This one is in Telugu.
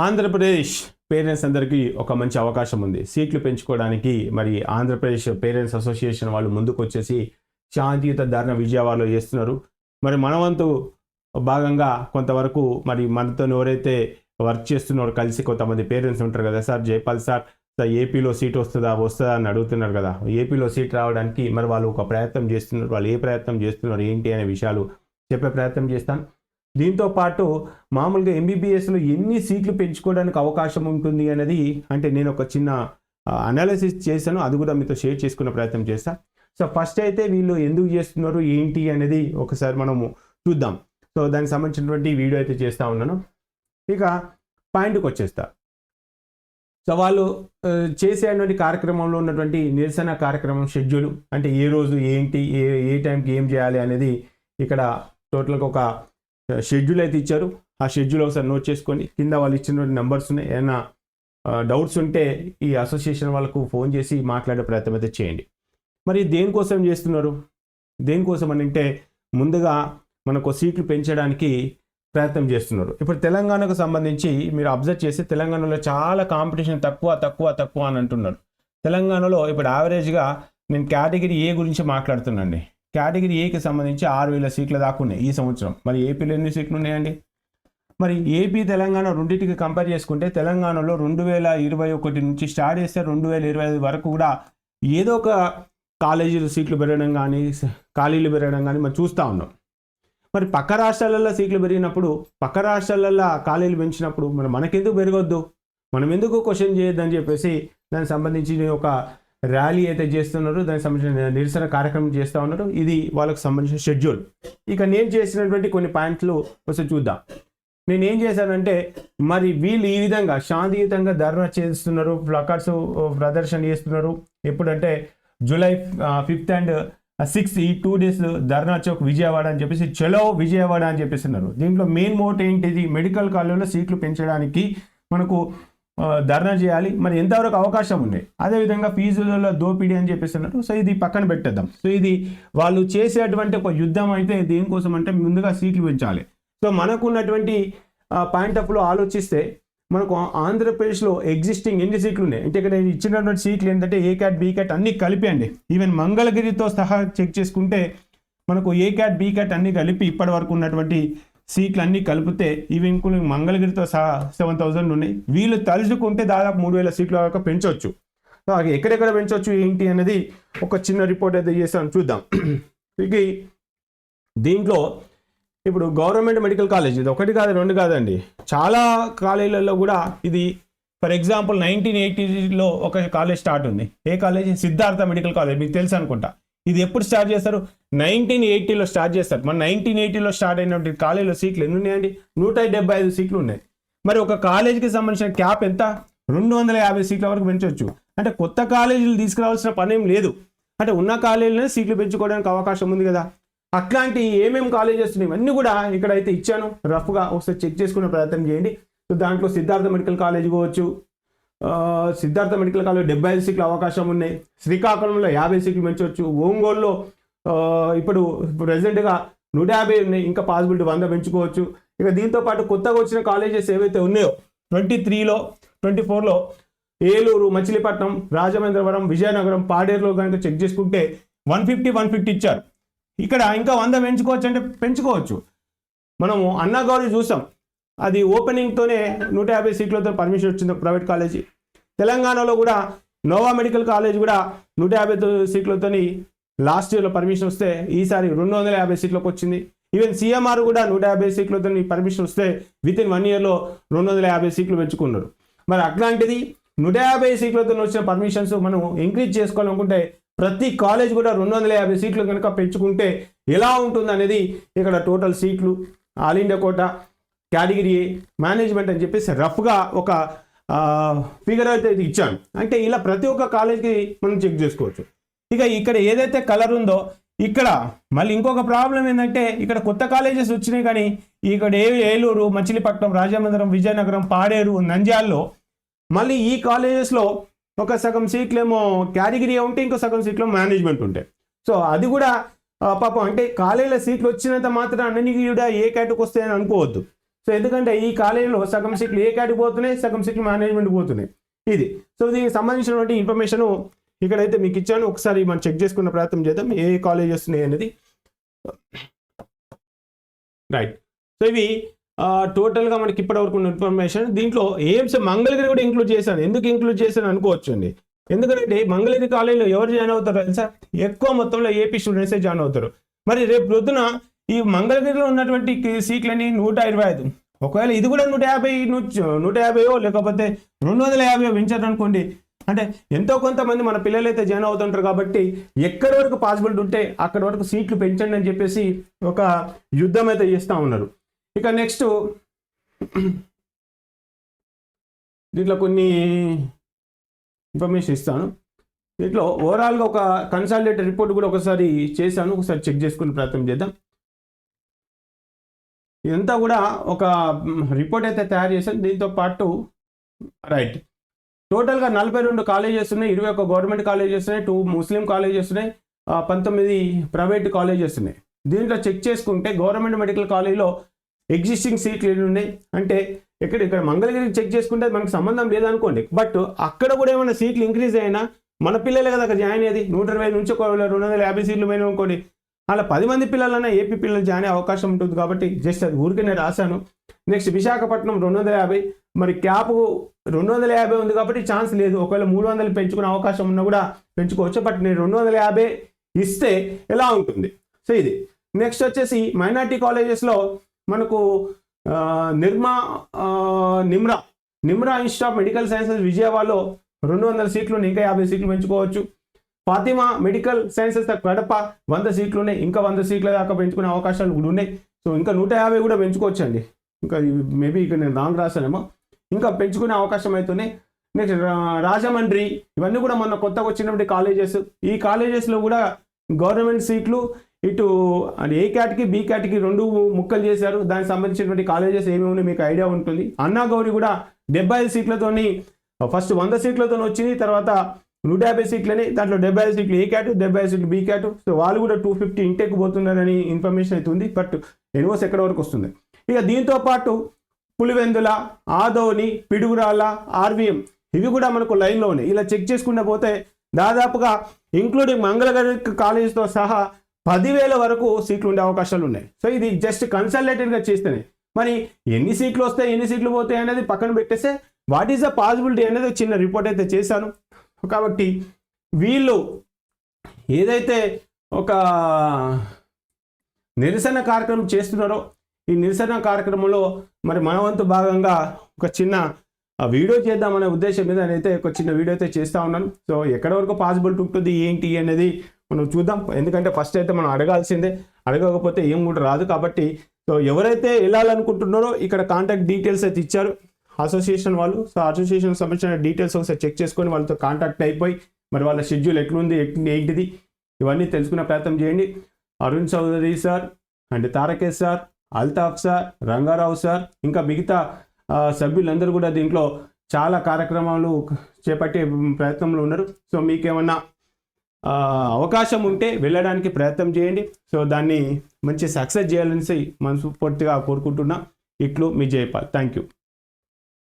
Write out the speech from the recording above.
ఆంధ్రప్రదేశ్ పేరెంట్స్ అందరికీ ఒక మంచి అవకాశం ఉంది. సీట్లు పెంచుకోవడానికి మరి ఆంధ్రప్రదేశ్ పేరెంట్స్ అసోసియేషన్ వాళ్ళు ముందుకు వచ్చేసి శాంతియుత ధర్నా విజయవాడలో చేస్తున్నారు. మరి మనవంతు భాగంగా కొంతవరకు మరి మనతో ఎవరైతే వర్క్ చేస్తున్నారో కలిసి కొంతమంది పేరెంట్స్ ఉంటారు కదా, సార్ జైపాల్ సార్ ఏపీలో సీట్ వస్తుందా అని అడుగుతున్నారు కదా. ఏపీలో సీట్ రావడానికి మరి వాళ్ళు ఒక ప్రయత్నం చేస్తున్నారు. వాళ్ళు ఏ ప్రయత్నం చేస్తున్నారు ఏంటి అనే విషయాలు చెప్పే ప్రయత్నం చేస్తాను. దీంతో పాటు మామూలుగా ఎంబీబీఎస్లో ఎన్ని సీట్లు పెంచుకోవడానికి అవకాశం ఉంటుంది అనేది అంటే నేను ఒక చిన్న అనాలిసిస్ చేశాను, అది కూడా మీతో షేర్ చేసుకునే ప్రయత్నం చేస్తాను. సో ఫస్ట్ అయితే వీళ్ళు ఎందుకు చేస్తున్నారు ఏంటి అనేది ఒకసారి మనము చూద్దాం. సో దానికి సంబంధించినటువంటి వీడియో అయితే చేస్తూ ఉన్నాను. ఇక పాయింట్కి వచ్చేస్తా. సో వాళ్ళు చేసేటువంటి కార్యక్రమంలో ఉన్నటువంటి నిరసన కార్యక్రమం షెడ్యూల్ అంటే ఏ రోజు ఏంటి, ఏ టైంకి ఏం చేయాలి అనేది ఇక్కడ టోటల్గా ఒక షెడ్యూల్ అయితే ఇచ్చారు. ఆ షెడ్యూల్ ఒకసారి నోట్ చేసుకొని కింద వాళ్ళు ఇచ్చినటువంటి నెంబర్స్ ఉన్నాయి. ఏమైనా డౌట్స్ ఉంటే ఈ అసోసియేషన్ వాళ్ళకు ఫోన్ చేసి మాట్లాడే ప్రయత్నం అయితే చేయండి. మరి దేనికోసం చేస్తున్నారు, దేనికోసం అని అంటే ముందుగా మనకు సీట్లు పెంచడానికి ప్రయత్నం చేస్తున్నారు. ఇప్పుడు తెలంగాణకు సంబంధించి మీరు అబ్జర్వ్ చేస్తే తెలంగాణలో చాలా కాంపిటీషన్ తక్కువ అని అంటున్నారు. తెలంగాణలో ఇప్పుడు యావరేజ్గా నేను కేటగిరీ ఏ గురించి మాట్లాడుతున్నాండి. కేటగిరీ ఏకి సంబంధించి 6,000 సీట్ల దాకా ఉన్నాయి ఈ సంవత్సరం. మరి ఏపీలో ఎన్ని సీట్లు ఉన్నాయండి? మరి ఏపీ తెలంగాణ రెండింటికి కంపేర్ చేసుకుంటే తెలంగాణలో 2021 నుంచి స్టార్ట్ చేస్తే 2025 వరకు కూడా ఏదో ఒక కాలేజీలు సీట్లు పెరగడం కానీ ఖాళీలు పెరగడం కానీ మనం చూస్తూ ఉన్నాం. మరి పక్క రాష్ట్రాలలో సీట్లు పెరిగినప్పుడు, పక్క రాష్ట్రాలలో ఖాళీలు పెంచినప్పుడు మరి మనకెందుకు పెరగొద్దు, మనం ఎందుకు క్వశ్చన్ చేయొద్దని చెప్పేసి దానికి సంబంధించి ఒక ర్యాలీ అయితే చేస్తున్నారు. దానికి సంబంధించిన నిరసన కార్యక్రమం చేస్తూ ఉన్నారు. ఇది వాళ్ళకు సంబంధించిన షెడ్యూల్. ఇక నేను చేసినటువంటి కొన్ని పాయింట్లు ఒకసారి చూద్దాం. నేను ఏం చేశానంటే మరి వీళ్ళు ఈ విధంగా శాంతియుతంగా ధర్నా చేస్తున్నారు, ప్లకార్డ్స్ ప్రదర్శన చేస్తున్నారు. ఎప్పుడంటే జూలై 5th and 6th ఈ 2 days ధర్నా చౌక్ విజయవాడ అని చెప్పేసి చలో విజయవాడ అని చెప్పేస్తున్నారు. దీంట్లో మెయిన్ మోట్ ఏంటిది, మెడికల్ కాలేజీలో సీట్లు పెంచడానికి మనకు ధర్నా చేయాలి. మరి ఎంతవరకు అవకాశం ఉంది, అదేవిధంగా ఫీజులలో దోపిడీ అని చెప్పేస్తున్నారు. సో ఇది పక్కన పెట్టేద్దాం. సో ఇది వాళ్ళు చేసేటువంటి ఒక యుద్ధం అయితే దేనికోసం అంటే ముందుగా సీట్లు పెంచాలి. సో మనకున్నటువంటి పాయింట్ ఆఫ్ లో ఆలోచిస్తే మనకు ఆంధ్రప్రదేశ్లో ఎగ్జిస్టింగ్ ఎన్ని సీట్లు ఉన్నాయి అంటే ఇక్కడ ఇచ్చినటువంటి సీట్లు ఏంటంటే ఏ క్యాట్ బీ క్యాట్ అన్ని కలిపి అండి. ఈవెన్ మంగళగిరితో సహా చెక్ చేసుకుంటే మనకు ఏ క్యాట్ బీ క్యాట్ అన్ని కలిపి ఇప్పటి వరకు ఉన్నటువంటి సీట్లు అన్నీ కలిపితే ఈవెన్ మంగళగిరితో సహా 7,000 ఉన్నాయి. వీళ్ళు తలుచుకుంటే దాదాపు 3,000 సీట్ల వరకు పెంచవచ్చు. సో ఎక్కడెక్కడ పెంచవచ్చు ఏంటి అనేది ఒక చిన్న రిపోర్ట్ అయితే చేస్తాను, చూద్దాం. ఇక దీంట్లో ఇప్పుడు గవర్నమెంట్ మెడికల్ కాలేజ్ ఇది ఒకటి కాదు రెండు కాదండి, చాలా కాలేజీలలో కూడా ఇది ఫర్ ఎగ్జాంపుల్ 1980లో ఒక కాలేజ్ స్టార్ట్ ఉంది. ఏ కాలేజ్? సిద్ధార్థ మెడికల్ కాలేజ్, మీకు తెలుసు అనుకుంటా. ఇది ఎప్పుడు స్టార్ట్ చేస్తారు? 1980లో స్టార్ట్ చేస్తారు. మన 1980లో స్టార్ట్ అయినటువంటి కాలేజీలో సీట్లు ఎన్ని ఉన్నాయండి? 175 సీట్లు ఉన్నాయి. మరి ఒక కాలేజీకి సంబంధించిన క్యాప్ ఎంత? 250 సీట్ల వరకు పెంచవచ్చు. అంటే కొత్త కాలేజీలు తీసుకురావాల్సిన పని ఏం లేదు. అంటే ఉన్న కాలేజీలోనే సీట్లు పెంచుకోవడానికి అవకాశం ఉంది కదా. అట్లాంటి ఏమేమి కాలేజెస్ ఉన్నాయి ఇవన్నీ కూడా ఇక్కడ అయితే ఇచ్చాను. రఫ్గా ఒకసారి చెక్ చేసుకునే ప్రయత్నం చేయండి. సో దాంట్లో సిద్ధార్థ మెడికల్ కాలేజ్ పోవచ్చు. సిద్ధార్థ మెడికల్ కాలేజ్ 75 సీట్ల అవకాశం ఉన్నాయి. శ్రీకాకుళంలో 50 సీట్లు పెంచవచ్చు. ఒంగోలులో ఇప్పుడు ప్రెసెంట్గా 150 ఉన్నాయి, ఇంకా పాసిబిలిటీ 100 పెంచుకోవచ్చు. ఇక దీంతో పాటు కొత్తగా వచ్చిన కాలేజెస్ ఏవైతే ఉన్నాయో 23లో 24లో ఏలూరు, మచిలీపట్నం, రాజమహేంద్రవరం, విజయనగరం, పాడేరులో కనుక చెక్ చేసుకుంటే 150 ఇచ్చారు. ఇక్కడ ఇంకా 100 పెంచుకోవచ్చు అంటే పెంచుకోవచ్చు. మనము అన్నాగౌరి చూసాం, అది ఓపెనింగ్తోనే 150 సీట్లతో పర్మిషన్ వచ్చింది ప్రైవేట్ కాలేజీ. తెలంగాణలో కూడా నోవా మెడికల్ కాలేజ్ కూడా 150 సీట్లతో లాస్ట్ ఇయర్లో పర్మిషన్ వస్తే ఈసారి 250 సీట్లకు వచ్చింది. ఈవెన్ సిఎంఆర్ కూడా 150 సీట్లతో పర్మిషన్ వస్తే వితిన్ 1 yearలో 250 సీట్లు పెంచుకున్నారు. మరి అట్లాంటిది 150 సీట్లతో వచ్చిన పర్మిషన్స్ మనం ఇంక్రీజ్ చేసుకోవాలనుకుంటే ప్రతి కాలేజ్ కూడా 250 సీట్లు కనుక పెంచుకుంటే ఎలా ఉంటుంది అనేది ఇక్కడ టోటల్ సీట్లు, all India quota, category A, management అని చెప్పేసి రఫ్గా ఒక ఫిగర్ అయితే ఇచ్చాను. అంటే ఇలా ప్రతి ఒక్క కాలేజ్కి మనం చెక్ చేసుకోవచ్చు. ఇక ఇక్కడ ఏదైతే కలర్ ఉందో ఇక్కడ మళ్ళీ ఇంకొక ప్రాబ్లం ఏంటంటే ఇక్కడ కొత్త కాలేజెస్ వచ్చినాయి, కానీ ఇక్కడ ఏలూరు, మచిలీపట్నం, రాజమండ్రి, విజయనగరం, పాడేరు, నంద్యాలలో మళ్ళీ ఈ కాలేజెస్లో ఒక సగం సీట్లు ఏమో కేటగిరీ ఉంటే ఇంకో సగం సీట్లు మేనేజ్మెంట్ ఉంటాయి. సో అది కూడా పాపం అంటే కాలేజీల సీట్లు వచ్చినంత మాత్రం అన్ని కూడా ఏ కేటకు వస్తాయని అనుకోవద్దు. సో ఎందుకంటే ఈ కాలేజీలో సగం సీట్లు ఏ కేటగిరీ పోతున్నాయి, సగం సీట్లు మేనేజ్మెంట్ పోతున్నాయి. ఇది సో దీనికి సంబంధించినటువంటి ఇన్ఫర్మేషన్ ఇక్కడైతే మీకు ఇచ్చాను. ఒకసారి మనం చెక్ చేసుకున్న ప్రయత్నం చేద్దాం ఏ కాలేజ్ వస్తున్నాయి అనేది. రైట్. సో ఇవి టోటల్గా మనకి ఇప్పటివరకు ఉన్న ఇన్ఫర్మేషన్. దీంట్లో ఎయిమ్స్ మంగళగిరి కూడా ఇంక్లూడ్ చేశాను. ఎందుకు ఇంక్లూడ్ చేశాను అనుకోవచ్చు అండి. ఎందుకంటే మంగళగిరి కాలేజీలో ఎవరు జాయిన్ అవుతారు తెలుసా? ఎక్కువ మొత్తంలో ఏపీ స్టూడెంట్సే జాయిన్ అవుతారు. మరి రేపు పొద్దున ఈ మంగళగిరిలో ఉన్నటువంటి సీట్లని 125, ఒకవేళ ఇది కూడా 150 లేకపోతే 250 పెంచారు అనుకోండి, అంటే ఎంతో కొంతమంది మన పిల్లలు అయితే జాయిన్ అవుతుంటారు. కాబట్టి ఎక్కడి వరకు పాసిబిలిటీ ఉంటే అక్కడి వరకు సీట్లు పెంచండి అని చెప్పేసి ఒక యుద్ధం అయితే చేస్తూ ఉన్నారు. ఇక నెక్స్ట్ దీంట్లో కొన్ని ఇన్ఫర్మేషన్ ఇస్తాను. దీంట్లో ఓవరాల్గా ఒక కన్సాలిడేటెడ్ రిపోర్ట్ కూడా ఒకసారి చేశాను. ఒకసారి చెక్ చేసుకునే ప్రయత్నం చేద్దాం. ఇదంతా కూడా ఒక రిపోర్ట్ అయితే తయారు చేశాను. దీంతో పాటు రైట్ టోటల్గా 42 కాలేజెస్ ఉన్నాయి, 21 గవర్నమెంట్ కాలేజెస్ ఉన్నాయి, 2 ముస్లిం కాలేజెస్ ఉన్నాయి, 19 ప్రైవేట్ కాలేజెస్ ఉన్నాయి. దీంట్లో చెక్ చేసుకుంటే గవర్నమెంట్ మెడికల్ కాలేజీలో ఎగ్జిస్టింగ్ సీట్లు ఎన్ని ఉన్నాయి అంటే ఇక్కడ మంగళగిరికి చెక్ చేసుకుంటే మనకు సంబంధం లేదనుకోండి. బట్ అక్కడ కూడా ఏమైనా సీట్లు ఇంక్రీజ్ అయినా మన పిల్లలే కదా అక్కడ జాయిన్ అయ్యేది. 120 నుంచి 250 సీట్లు పోయినా అనుకోండి, అలా 10 మంది పిల్లలన్నా ఏపీ పిల్లలు జాయిన్ అయ్యే అవకాశం ఉంటుంది. కాబట్టి జస్ట్ అది ఊరికే నేను రాశాను. నెక్స్ట్ విశాఖపట్నం 250, మరి క్యాప్ 250 ఉంది కాబట్టి ఛాన్స్ లేదు. ఒకవేళ 300 పెంచుకునే అవకాశం ఉన్నా కూడా పెంచుకోవచ్చు. బట్ నేను 250 ఇస్తే ఎలా ఉంటుంది? సో ఇది నెక్స్ట్ వచ్చేసి మైనార్టీ కాలేజెస్లో మనకు Nimra institute of medical sciences విజయవాడలో 200 సీట్లు, ఇంకా 50 సీట్లు పెంచుకోవచ్చు. ఫాతిమా మెడికల్ సైన్సెస్ కడప 100 సీట్లు ఉన్నాయి, ఇంకా 100 సీట్ల దాకా పెంచుకునే అవకాశాలు కూడా ఉన్నాయి. సో ఇంకా 150 కూడా పెంచుకోవచ్చు అండి. ఇంకా మేబీ ఇక్కడ నేను రాంగ్ రాశానేమో, ఇంకా పెంచుకునే అవకాశం అవుతున్నాయి. నెక్స్ట్ రాజమండ్రి, ఇవన్నీ కూడా మొన్న కొత్తగా వచ్చినటువంటి కాలేజెస్. ఈ కాలేజెస్లో కూడా గవర్నమెంట్ సీట్లు ఇటు ఏ కేటగిరీ బి కేటగిరీ 2 ముక్కలు చేశారు. దానికి సంబంధించినటువంటి కాలేజెస్ ఏమేమి ఉన్నాయి మీకు ఐడియా ఉంటుంది. అన్నా గౌరి కూడా 75 సీట్లతోని ఫస్ట్ 100 సీట్లతో వచ్చింది, తర్వాత 150 సీట్లని, దాంట్లో 75 సీట్లు ఏ క్యాటు, 75 సీట్లు బి క్యాటు. సో వాళ్ళు కూడా 250 ఇంటెక్ పోతున్నారని ఇన్ఫర్మేషన్ అయితే ఉంది. బట్ ఎన్ఓస్ ఎక్కడ వరకు వస్తుంది. ఇక దీంతో పాటు పులివెందుల, ఆదోని, పిడుగురాళ్ళ, ఆర్వీఎం ఇవి కూడా మనకు లైన్లో ఉన్నాయి. ఇలా చెక్ చేసుకుంటూ పోతే దాదాపుగా ఇంక్లూడింగ్ మంగళగిరి కాలేజ్తో సహా 10,000 వరకు సీట్లు ఉండే అవకాశాలు ఉన్నాయి. సో ఇది జస్ట్ కన్సల్టేటెడ్గా చేస్తేనే. మరి ఎన్ని సీట్లు వస్తాయి, ఎన్ని సీట్లు పోతాయి అనేది పక్కన పెట్టేస్తే వాట్ ఈస్ ద పాసిబిలిటీ అనేది చిన్న రిపోర్ట్ అయితే చేశాను. కాబట్టి వీళ్ళు ఏదైతే ఒక నిరసన కార్యక్రమం చేస్తున్నారో ఈ నిరసన కార్యక్రమంలో మరి మన వంతు భాగంగా ఒక చిన్న వీడియో చేద్దామనే ఉద్దేశం మీద నేనైతే ఒక చిన్న వీడియో అయితే చేస్తూ ఉన్నాను. సో ఎక్కడ వరకు పాసిబిలిటీ ఉంటుంది ఏంటి అనేది మనం చూద్దాం. ఎందుకంటే ఫస్ట్ అయితే మనం అడగాల్సిందే, అడగకపోతే ఏం కూడా రాదు. కాబట్టి సో ఎవరైతే వెళ్ళాలనుకుంటున్నారో ఇక్కడ కాంటాక్ట్ డీటెయిల్స్ అయితే ఇచ్చారు అసోసియేషన్ వాళ్ళు. సో అసోసియేషన్ సంబంధించిన డీటెయిల్స్ ఒకసారి చెక్ చేసుకొని వాళ్ళతో కాంటాక్ట్ అయిపోయి మరి వాళ్ళ షెడ్యూల్ ఎట్లుంది ఏంటిది ఇవన్నీ తెలుసుకునే ప్రయత్నం చేయండి. Arun Chaudhary sir and Tarakesh sir, Altaf sir, Rangarao sir, ఇంకా మిగతా సభ్యులందరూ కూడా దీంట్లో చాలా కార్యక్రమాలు చేపట్టే ప్రయత్నంలో ఉన్నారు. సో మీకేమన్నా అవకాశం ఉంటే వెళ్ళడానికి ప్రయత్నం చేయండి. సో దాన్ని మంచి సక్సెస్ చేయాలని మనస్ఫూర్తిగా కోరుకుంటున్నా. ఇట్లు మీ జయపాల్. Thank you.